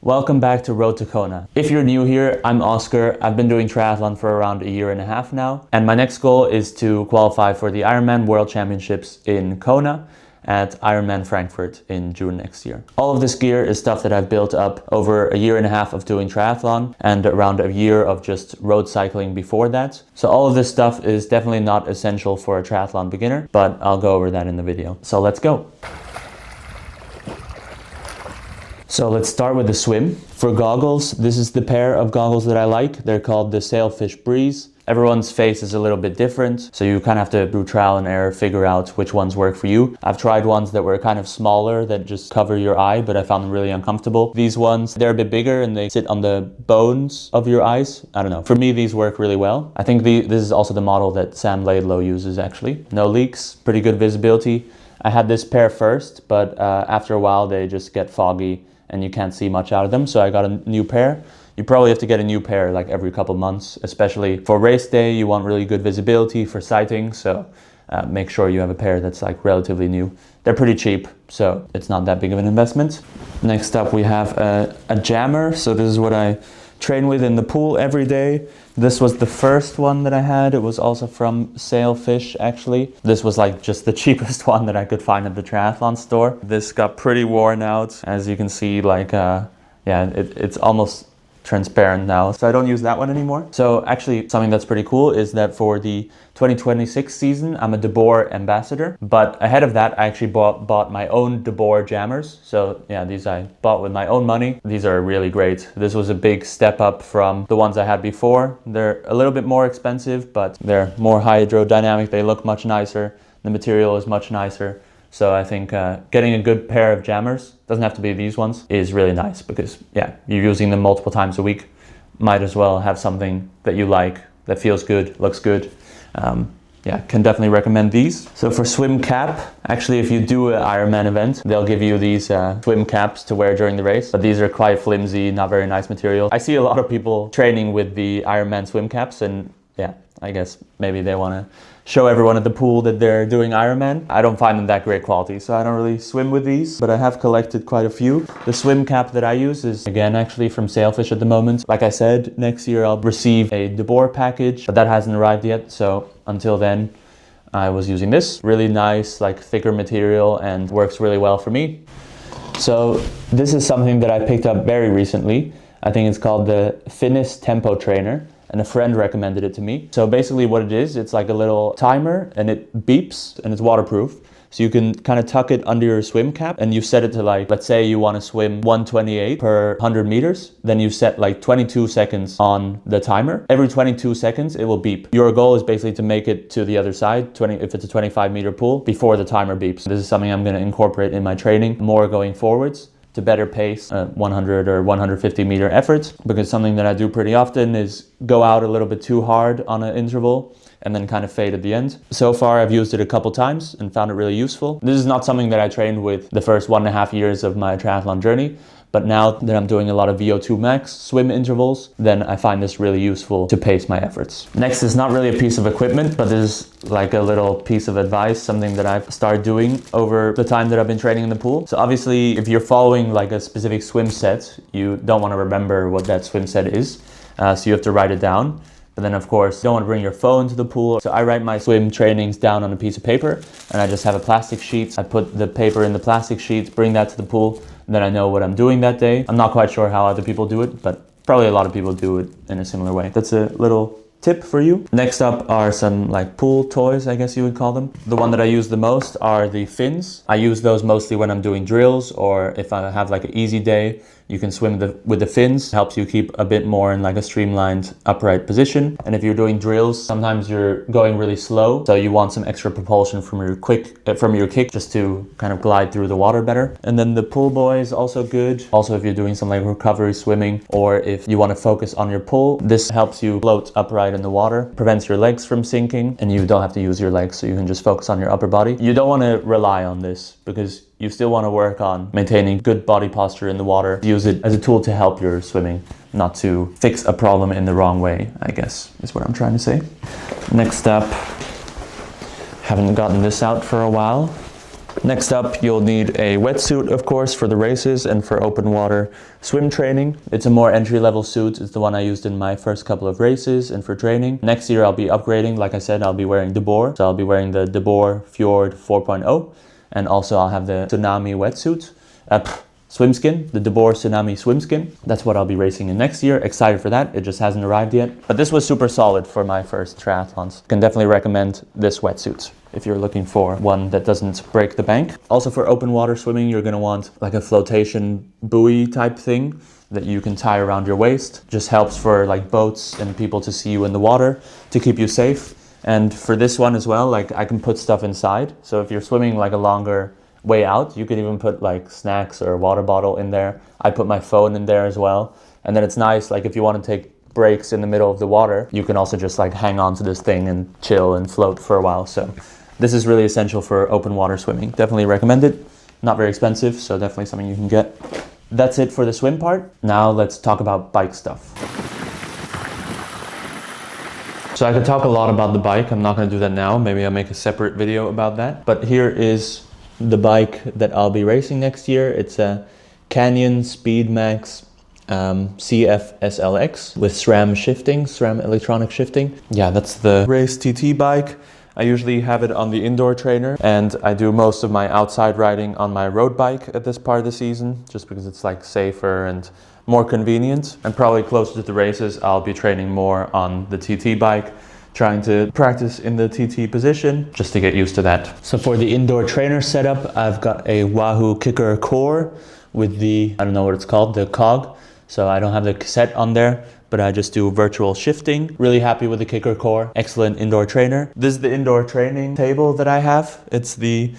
Welcome back to Road to Kona. If you're new here, I'm Oscar. I've been doing triathlon for around a year and a half now, and my next goal is to qualify for the Ironman World Championships in Kona at Ironman Frankfurt in June next year. All of this gear is stuff that I've built up over a year and a half of doing triathlon and around a year of just road cycling before that. So all of this stuff is definitely not essential for a triathlon beginner, but I'll go over that in the video. So let's go. So let's start with the swim. For goggles, this is the pair of goggles that I like. They're called the Sailfish Breeze. Everyone's face is a little bit different, so you kind of have to, through trial and error, figure out which ones work for you. I've tried ones that were kind of smaller that just cover your eye, but I found them really uncomfortable. These ones, they're a bit bigger and they sit on the bones of your eyes. I don't know. For me, these work really well. I think this is also the model that Sam Laidlow uses actually. No leaks, pretty good visibility. I had this pair first, but after a while they just get foggy and you can't see much out of them, so I got a new pair. You probably have to get a new pair like every couple months, especially for race day. You want really good visibility for sighting, so make sure you have a pair that's like relatively new. They're pretty cheap, so it's not that big of an investment. Next up we have a jammer. So this is what I train with in the pool every day. This was the first one that I had. It was also from Sailfish actually. This was like just the cheapest one that I could find at the triathlon store. This got pretty worn out. As you can see, like it's almost transparent now, so I don't use that one anymore. So actually something that's pretty cool is that for the 2026 season I'm a De Boer ambassador, but ahead of that I actually bought my own De Boer jammers. So yeah, these I bought with my own money. These are really great. This was a big step up from the ones I had before. They're a little bit more expensive, but they're more hydrodynamic. They look much nicer. The material is much nicer. So I think getting a good pair of jammers, doesn't have to be these ones, is really nice because yeah, you're using them multiple times a week. Might as well have something that you like, that feels good, looks good. Yeah, can definitely recommend these. So for swim cap, actually if you do an Ironman event, they'll give you these swim caps to wear during the race, but these are quite flimsy, not very nice material. I see a lot of people training with the Ironman swim caps, and yeah, I guess maybe they want to show everyone at the pool that they're doing Ironman. I don't find them that great quality, so I don't really swim with these, but I have collected quite a few. The swim cap that I use is again actually from Sailfish at the moment. Like I said, next year I'll receive a De Boer package, but that hasn't arrived yet, so until then I was using this. Really nice, like thicker material, and works really well for me. So this is something that I picked up very recently. I think it's called the Finis Tempo Trainer, and a friend recommended it to me. So basically what it is, it's like a little timer and it beeps and it's waterproof. So you can kind of tuck it under your swim cap and you set it to like, let's say you want to swim 128 per 100 meters. Then you set like 22 seconds on the timer. Every 22 seconds it will beep. Your goal is basically to make it to the other side, if it's a 25-meter pool, before the timer beeps. This is something I'm going to incorporate in my training more going forwards, to better pace 100 or 150 meter efforts, because something that I do pretty often is go out a little bit too hard on an interval and then kind of fade at the end. So far I've used it a couple times and found it really useful. This is not something that I trained with the first 1.5 years of my triathlon journey, but now that I'm doing a lot of VO2 max swim intervals, then I find this really useful to pace my efforts. Next is not really a piece of equipment, but this is like a little piece of advice, something that I've started doing over the time that I've been training in the pool. So obviously if you're following like a specific swim set, you don't want to remember what that swim set is. So you have to write it down. But then of course, you don't want to bring your phone to the pool. So I write my swim trainings down on a piece of paper, and I just have a plastic sheet. I put the paper in the plastic sheet, bring that to the pool, and then I know what I'm doing that day. I'm not quite sure how other people do it, but probably a lot of people do it in a similar way. That's a little tip for you. Next up are some like pool toys, I guess you would call them. The one that I use the most are the fins. I use those mostly when I'm doing drills, or if I have like an easy day, you can swim with the fins. Helps you keep a bit more in like a streamlined upright position. And if you're doing drills, sometimes you're going really slow, so you want some extra propulsion from your kick just to kind of glide through the water better. And then the pull buoy is also good. Also if you're doing some like recovery swimming, or if you want to focus on your pull, this helps you float upright in the water, prevents your legs from sinking, and you don't have to use your legs, so you can just focus on your upper body. You don't want to rely on this because you still want to work on maintaining good body posture in the water. Use it as a tool to help your swimming, not to fix a problem in the wrong way, I guess is what I'm trying to say. Next up, haven't gotten this out for a while. Next up, you'll need a wetsuit, of course, for the races and for open water swim training. It's a more entry-level suit. It's the one I used in my first couple of races and for training. Next year, I'll be upgrading. Like I said, I'll be wearing De Boer. So I'll be wearing the De Boer Fjord 4.0. And also I'll have the Tsunami wetsuit. Swim skin, the De Boer Tsunami swim skin. That's what I'll be racing in next year. Excited for that. It just hasn't arrived yet. But this was super solid for my first triathlons. Can definitely recommend this wetsuit if you're looking for one that doesn't break the bank. Also for open water swimming, you're gonna want like a flotation buoy type thing that you can tie around your waist. Just helps for like boats and people to see you in the water to keep you safe. And for this one as well, like I can put stuff inside. So if you're swimming like a longer way out, you can even put like snacks or a water bottle in there. I put my phone in there as well. And then it's nice, like if you want to take breaks in the middle of the water, you can also just like hang on to this thing and chill and float for a while. So this is really essential for open water swimming. Definitely recommend it. Not very expensive, so definitely something you can get. That's it for the swim part. Now let's talk about bike stuff. So I could talk a lot about the bike. I'm not going to do that now. Maybe I'll make a separate video about that. But here is the bike that I'll be racing next year. It's a Canyon Speedmax CF SLX with SRAM shifting, SRAM electronic shifting. Yeah, that's the race TT bike. I usually have it on the indoor trainer, and I do most of my outside riding on my road bike at this part of the season, just because it's like safer and more convenient. And probably closer to the races, I'll be training more on the TT bike, trying to practice in the TT position just to get used to that. So for the indoor trainer setup, I've got a Wahoo Kicker core with the, I don't know what it's called, the cog. So I don't have the cassette on there, but I just do virtual shifting. Really happy with the Kicker core. Excellent indoor trainer. This is the indoor training table that I have. It's the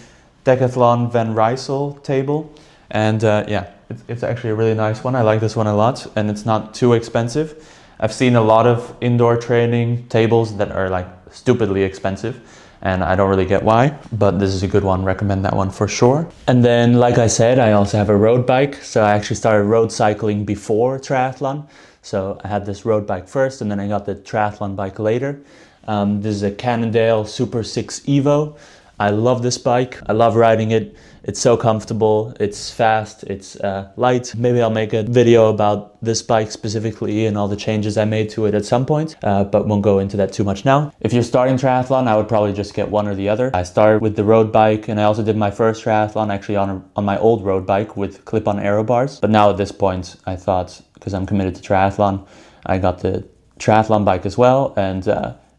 Decathlon Van Rysel table. And yeah, it's actually a really nice one. I like this one a lot, and it's not too expensive. I've seen a lot of indoor training tables that are like stupidly expensive, and I don't really get why, but this is a good one. Recommend that one for sure. And then, like I said, I also have a road bike. So I actually started road cycling before triathlon. So I had this road bike first, and then I got the triathlon bike later. This is a Cannondale Super 6 Evo. I love this bike. I love riding it. It's so comfortable, it's fast, it's light. Maybe I'll make a video about this bike specifically and all the changes I made to it at some point, but won't go into that too much now. If you're starting triathlon, I would probably just get one or the other. I started with the road bike, and I also did my first triathlon actually on my old road bike with clip-on aero bars. But now at this point, I thought, because I'm committed to triathlon, I got the triathlon bike as well, and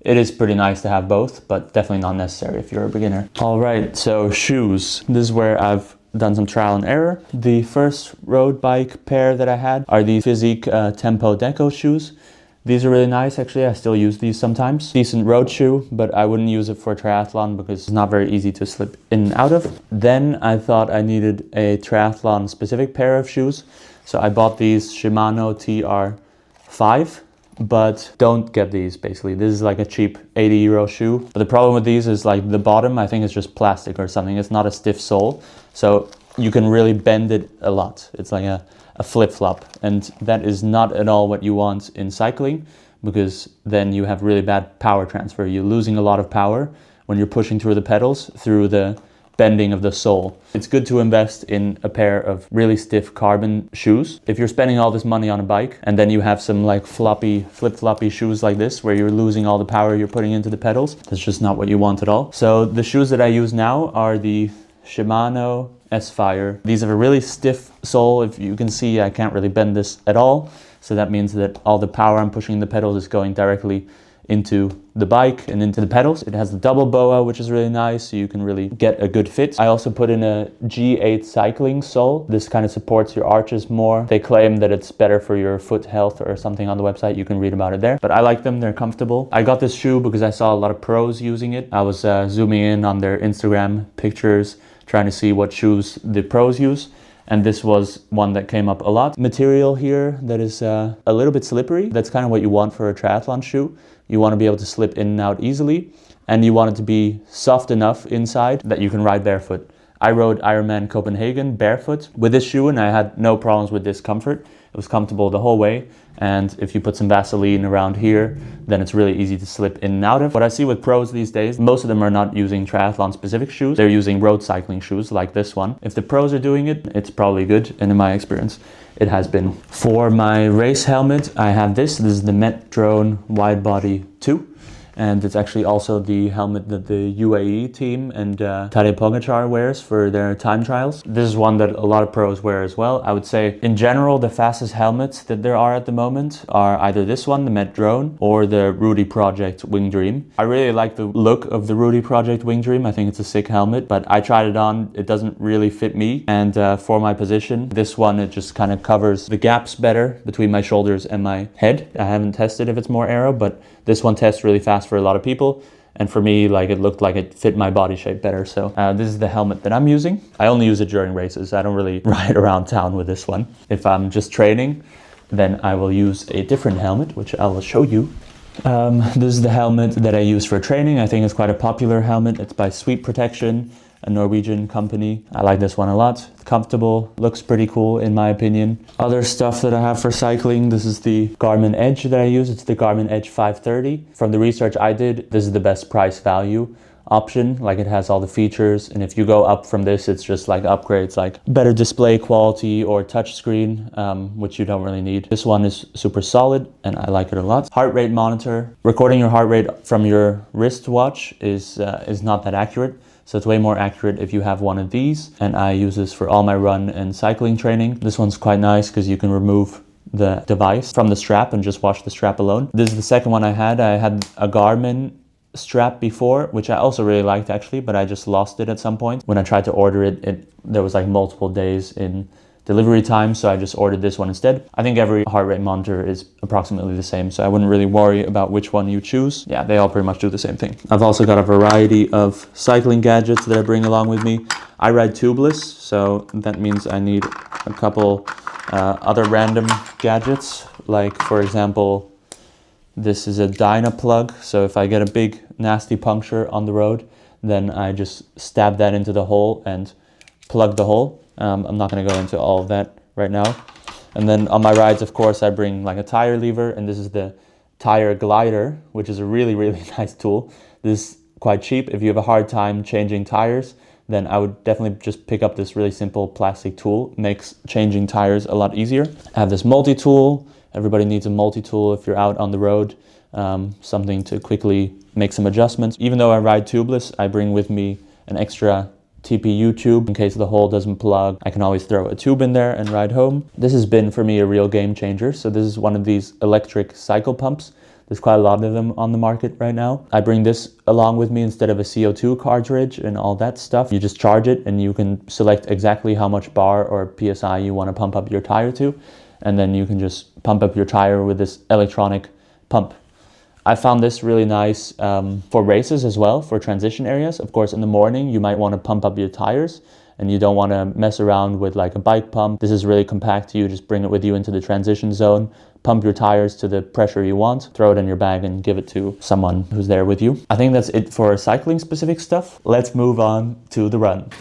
it is pretty nice to have both, but definitely not necessary if you're a beginner. All right, so shoes. This is where I've done some trial and error. The first road bike pair that I had are the Physique Tempo Deco shoes. These are really nice, actually. I still use these sometimes. Decent road shoe, but I wouldn't use it for triathlon because it's not very easy to slip in and out of. Then I thought I needed a triathlon specific pair of shoes. So I bought these Shimano TR5. But don't get these, basically. This is like a cheap 80 euro shoe. But the problem with these is like the bottom, I think it's just plastic or something. It's not a stiff sole. So you can really bend it a lot. It's like a flip-flop. And that is not at all what you want in cycling, because then you have really bad power transfer. You're losing a lot of power when you're pushing through the pedals, through the bending of the sole. It's good to invest in a pair of really stiff carbon shoes. If you're spending all this money on a bike and then you have some like floppy, flip-floppy shoes like this where you're losing all the power you're putting into the pedals, that's just not what you want at all. So the shoes that I use now are the Shimano S-Fire. These have a really stiff sole. If you can see, I can't really bend this at all. So that means that all the power I'm pushing in the pedals is going directly into the bike and into the pedals. It has the double BOA, which is really nice, so you can really get a good fit. I also put in a G8 cycling sole. This kind of supports your arches more. They claim that it's better for your foot health or something on the website. You can read about it there. But I like them, they're comfortable. I got this shoe because I saw a lot of pros using it. I was zooming in on their Instagram pictures, trying to see what shoes the pros use. And this was one that came up a lot. Material here that is a little bit slippery. That's kind of what you want for a triathlon shoe. You want to be able to slip in and out easily, and you want it to be soft enough inside that you can ride barefoot. I rode Ironman Copenhagen barefoot with this shoe, and I had no problems with discomfort. It was comfortable the whole way. And if you put some Vaseline around here, then it's really easy to slip in and out of. What I see with pros these days, most of them are not using triathlon specific shoes. They're using road cycling shoes like this one. If the pros are doing it, it's probably good. And in my experience, it has been. For my race helmet, I have this. This is the Metdrone Wide Body 2. And it's actually also the helmet that the UAE team and Tadej Pogačar wears for their time trials. This is one that a lot of pros wear as well. I would say in general, the fastest helmets that there are at the moment are either this one, the Metdrone, or the Rudy Project Wing Dream. I really like the look of the Rudy Project Wing Dream. I think it's a sick helmet, but I tried it on. It doesn't really fit me. And for my position, this one, it just kind of covers the gaps better between my shoulders and my head. I haven't tested if it's more aero, but this one tests really fast for a lot of people, and for me, like, it looked like it fit my body shape better. So this is the helmet that I'm using. I only use it during races. I don't really ride around town with this one. If I'm just training, then I will use a different helmet, which I will show you. This is the helmet that I use for training. I think it's quite a popular helmet. It's by Sweet Protection, a Norwegian company. I like this one a lot. It's comfortable, looks pretty cool in my opinion. Other stuff that I have for cycling, this is the Garmin Edge that I use. It's the Garmin Edge 530. From the research I did, this is the best price value option. Like, it has all the features, and if you go up from this, it's just like upgrades, like better display quality or touch screen, which you don't really need. This one is super solid and I like it a lot. Heart rate monitor. Recording your heart rate from your wristwatch is not that accurate. So it's way more accurate if you have one of these. And I use this for all my run and cycling training. This one's quite nice because you can remove the device from the strap and just watch the strap alone. This is the second one I had. I had a Garmin strap before, which I also really liked actually, but I just lost it at some point. When I tried to order it, there was like multiple days in delivery time, so I just ordered this one instead. I think every heart rate monitor is approximately the same, so I wouldn't really worry about which one you choose. Yeah, they all pretty much do the same thing. I've also got a variety of cycling gadgets that I bring along with me. I ride tubeless, so that means I need a couple other random gadgets. Like, for example, this is a Dyna plug, so if I get a big nasty puncture on the road, then I just stab that into the hole and plug the hole. I'm not going to go into all of that right now. And then on my rides, of course, I bring like a tire lever, and this is the tire glider, which is a really, really nice tool. This is quite cheap. If you have a hard time changing tires, then I would definitely just pick up this really simple plastic tool. It makes changing tires a lot easier. I have this multi-tool. Everybody needs a multi-tool if you're out on the road, something to quickly make some adjustments. Even though I ride tubeless, I bring with me an extra TPU tube in case the hole doesn't plug. I can always throw a tube in there and ride home. This has been for me a real game changer. So this is one of these electric cycle pumps. There's quite a lot of them on the market right now. I bring this along with me instead of a CO2 cartridge and all that stuff. You just charge it and you can select exactly how much bar or PSI you want to pump up your tire to. And then you can just pump up your tire with this electronic pump. I found this really nice for races as well, for transition areas. Of course, in the morning, you might want to pump up your tires and you don't want to mess around with like a bike pump. This is really compact. You just bring it with you into the transition zone, pump your tires to the pressure you want, throw it in your bag and give it to someone who's there with you. I think that's it for cycling specific stuff. Let's move on to the run.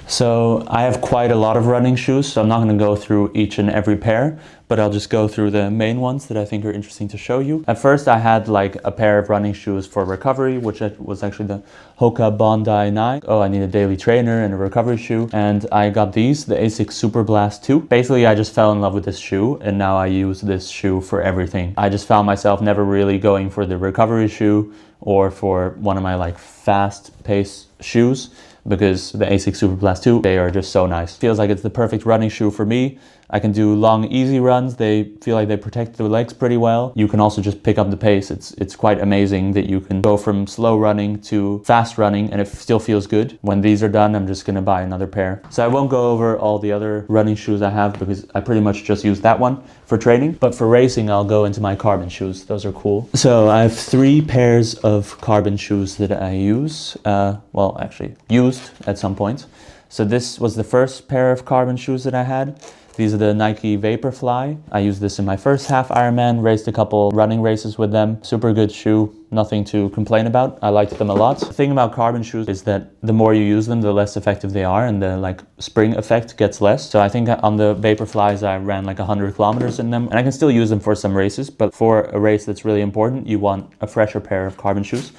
So I have quite a lot of running shoes, so I'm not going to go through each and every pair, but I'll just go through the main ones that I think are interesting to show you. At first I had like a pair of running shoes for recovery, which was actually the Hoka Bondi 9. Oh, I need a daily trainer and a recovery shoe. And I got these, the Asics Superblast 2. Basically, I just fell in love with this shoe and now I use this shoe for everything. I just found myself never really going for the recovery shoe or for one of my like fast pace shoes, because the Asics Superblast 2, they are just so nice. Feels like it's the perfect running shoe for me. I can do long, easy runs. They feel like they protect the legs pretty well. You can also just pick up the pace. It's quite amazing that you can go from slow running to fast running and it still feels good. When these are done, I'm just gonna buy another pair. So I won't go over all the other running shoes I have because I pretty much just use that one for training. But for racing, I'll go into my carbon shoes. Those are cool. So I have 3 pairs of carbon shoes that I use. Well, actually used at some point. So this was the first pair of carbon shoes that I had. These are the Nike Vaporfly. I used this in my first half Ironman, raced a couple running races with them. Super good shoe. nothing to complain about. I liked them a lot. The thing about carbon shoes is that the more you use them, the less effective they are, and the like spring effect gets less. So I think on the Vaporflies, I ran like 100 kilometers in them, and I can still use them for some races, but for a race that's really important, you want a fresher pair of carbon shoes.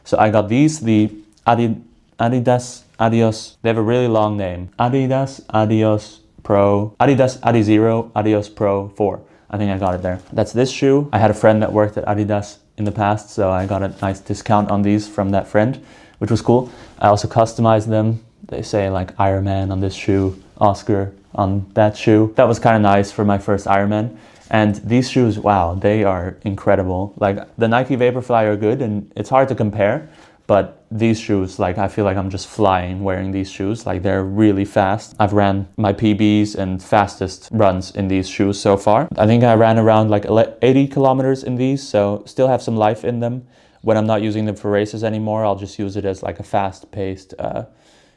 So I got these, the Adidas Adios. They have a really long name. Adidas Adios Pro, Adidas Adizero Adios Pro 4. I think I got it there. That's this shoe. I had a friend that worked at Adidas in the past, so I got a nice discount on these from that friend, which was cool. I also customized them. They say like Ironman on this shoe, Oscar on that shoe. That was kind of nice for my first Ironman. And these shoes, wow, they are incredible. Like the Nike Vaporfly are good and it's hard to compare, but these shoes, like I feel like I'm just flying wearing these shoes. Like they're really fast. I've ran my PBs and fastest runs in these shoes so far. I think I ran around like 80 kilometers in these, so still have some life in them. When I'm not using them for races anymore, I'll just use it as like a fast-paced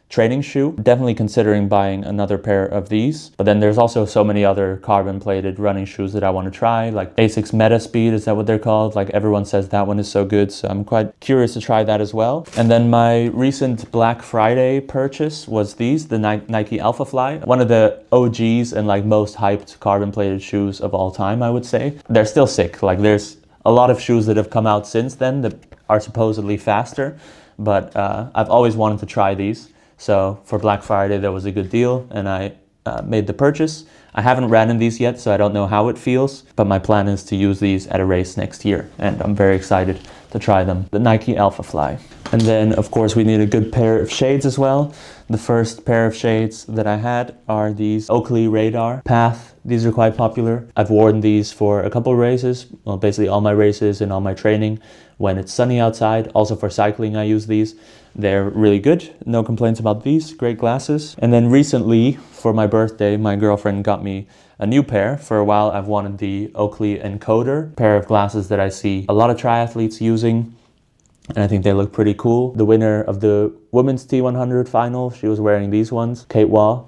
training shoe. Definitely considering buying another pair of these. But then there's also so many other carbon-plated running shoes that I want to try, like Asics Metaspeed, is that what they're called? Like everyone says that one is so good, so I'm quite curious to try that as well. And then my recent Black Friday purchase was these, the Nike Alphafly, one of the OGs and like most hyped carbon-plated shoes of all time, I would say. They're still sick. Like there's a lot of shoes that have come out since then that are supposedly faster, but I've always wanted to try these. So for Black Friday, there was a good deal and I made the purchase. I haven't ran in these yet, so I don't know how it feels, but my plan is to use these at a race next year and I'm very excited to try them. The Nike Alphafly. And then of course we need a good pair of shades as well. The first pair of shades that I had are these Oakley Radar Path. These are quite popular. I've worn these for a couple of races, well basically all my races and all my training when it's sunny outside. Also for cycling I use these. They're really good, no complaints about these, great glasses. And then recently, for my birthday, my girlfriend got me a new pair. For a while I've wanted the Oakley Encoder, pair of glasses that I see a lot of triathletes using, and I think they look pretty cool. The winner of the women's T100 final, she was wearing these ones. Kate Waugh,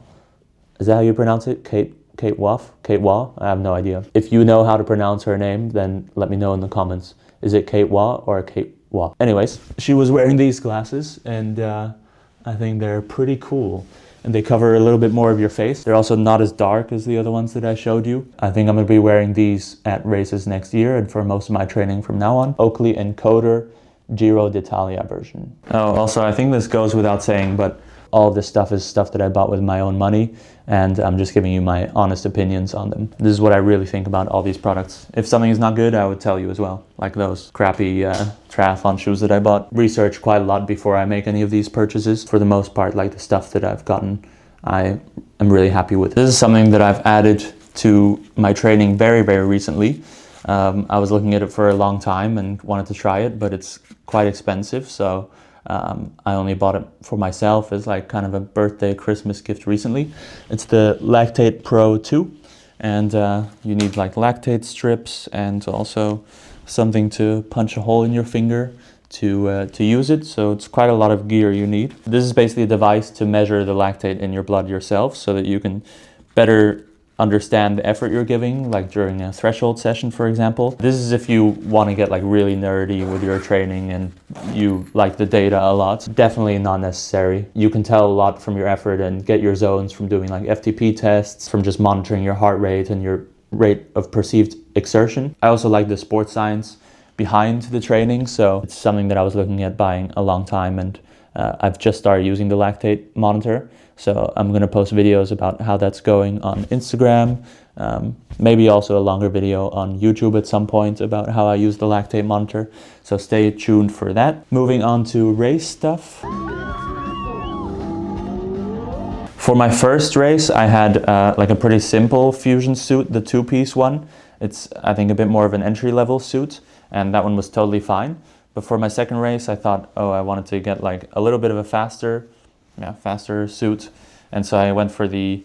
is that how you pronounce it? Kate Waugh? I have no idea. If you know how to pronounce her name, then let me know in the comments. Is it Kate Waugh or Kate Waugh? Anyways, she was wearing these glasses and I think they're pretty cool. And they cover a little bit more of your face. They're also not as dark as the other ones that I showed you. I think I'm gonna be wearing these at races next year and for most of my training from now on. Oakley Encoder Giro d'Italia version. Oh, also I think this goes without saying, but all of this stuff is stuff that I bought with my own money and I'm just giving you my honest opinions on them. This is what I really think about all these products. If something is not good, I would tell you as well. Like those crappy triathlon shoes that I bought. Research quite a lot before I make any of these purchases. For the most part, like the stuff that I've gotten, I am really happy with. This is something that I've added to my training very, very recently. I was looking at it for a long time and wanted to try it, but it's quite expensive. So I only bought it for myself as like kind of a birthday Christmas gift recently. It's the Lactate Pro 2 and you need like lactate strips and also something to punch a hole in your finger to use it. So it's quite a lot of gear you need. This is basically a device to measure the lactate in your blood yourself so that you can better understand the effort you're giving, like during a threshold session, for example. This is if you want to get like really nerdy with your training and you like the data a lot. Definitely not necessary. You can tell a lot from your effort and get your zones from doing like FTP tests, from just monitoring your heart rate and your rate of perceived exertion. I also like the sports science behind the training, so it's something that I was looking at buying a long time, and I've just started using the lactate monitor. So I'm going to post videos about how that's going on Instagram, maybe also a longer video on YouTube at some point about how I use the lactate monitor. So stay tuned for that. Moving on to race stuff. For my first race, I had like a pretty simple fusion suit, the two-piece one. It's, I think, a bit more of an entry-level suit, and that one was totally fine. But for my second race, I thought, oh, I wanted to get like a little bit of a faster suit, and so I went for the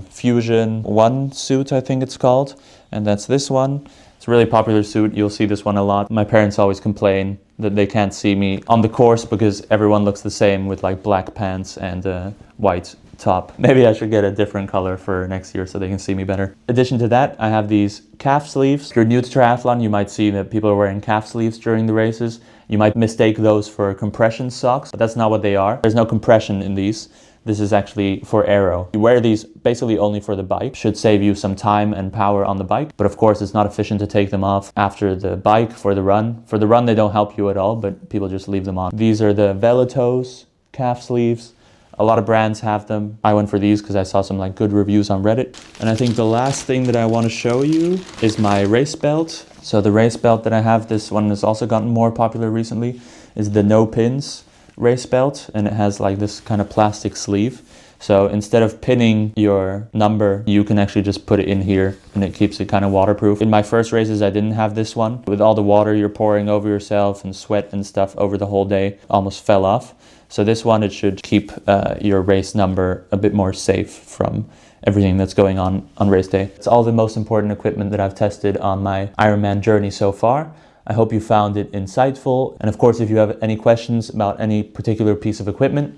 Fusion 1 suit, I think it's called, and that's this one. It's a really popular suit. You'll see this one a lot. My parents always complain that they can't see me on the course because everyone looks the same with like black pants and white top. Maybe I should get a different color for next year so they can see me better. In addition to that, I have these calf sleeves. If you're new to triathlon, you might see that people are wearing calf sleeves during the races. You might mistake those for compression socks, but that's not what they are. There's no compression in these. This is actually for aero. You wear these basically only for the bike. Should save you some time and power on the bike. But of course, it's not efficient to take them off after the bike for the run. For the run, they don't help you at all, but people just leave them on. These are the Velotos calf sleeves. A lot of brands have them. I went for these because I saw some like good reviews on Reddit. And I think the last thing that I want to show you is my race belt. So the race belt that I have, this one has also gotten more popular recently, is the no pins race belt, and it has like this kind of plastic sleeve. So instead of pinning your number, you can actually just put it in here and it keeps it kind of waterproof. In my first races, I didn't have this one. With all the water you're pouring over yourself and sweat and stuff over the whole day, almost fell off. So this one, it should keep your race number a bit more safe from everything that's going on race day. It's all the most important equipment that I've tested on my Ironman journey so far. I hope you found it insightful. And of course, if you have any questions about any particular piece of equipment,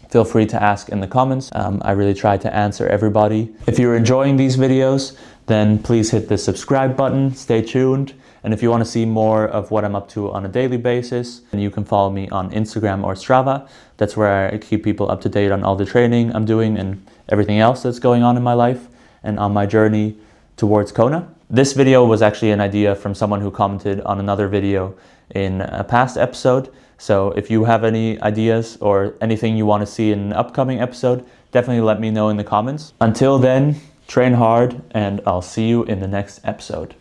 feel free to ask in the comments. I really try to answer everybody. If you're enjoying these videos, then please hit the subscribe button, stay tuned. And if you want to see more of what I'm up to on a daily basis, then you can follow me on Instagram or Strava. That's where I keep people up to date on all the training I'm doing and everything else that's going on in my life and on my journey towards Kona. This video was actually an idea from someone who commented on another video in a past episode. So if you have any ideas or anything you want to see in an upcoming episode, definitely let me know in the comments. Until then, train hard and I'll see you in the next episode.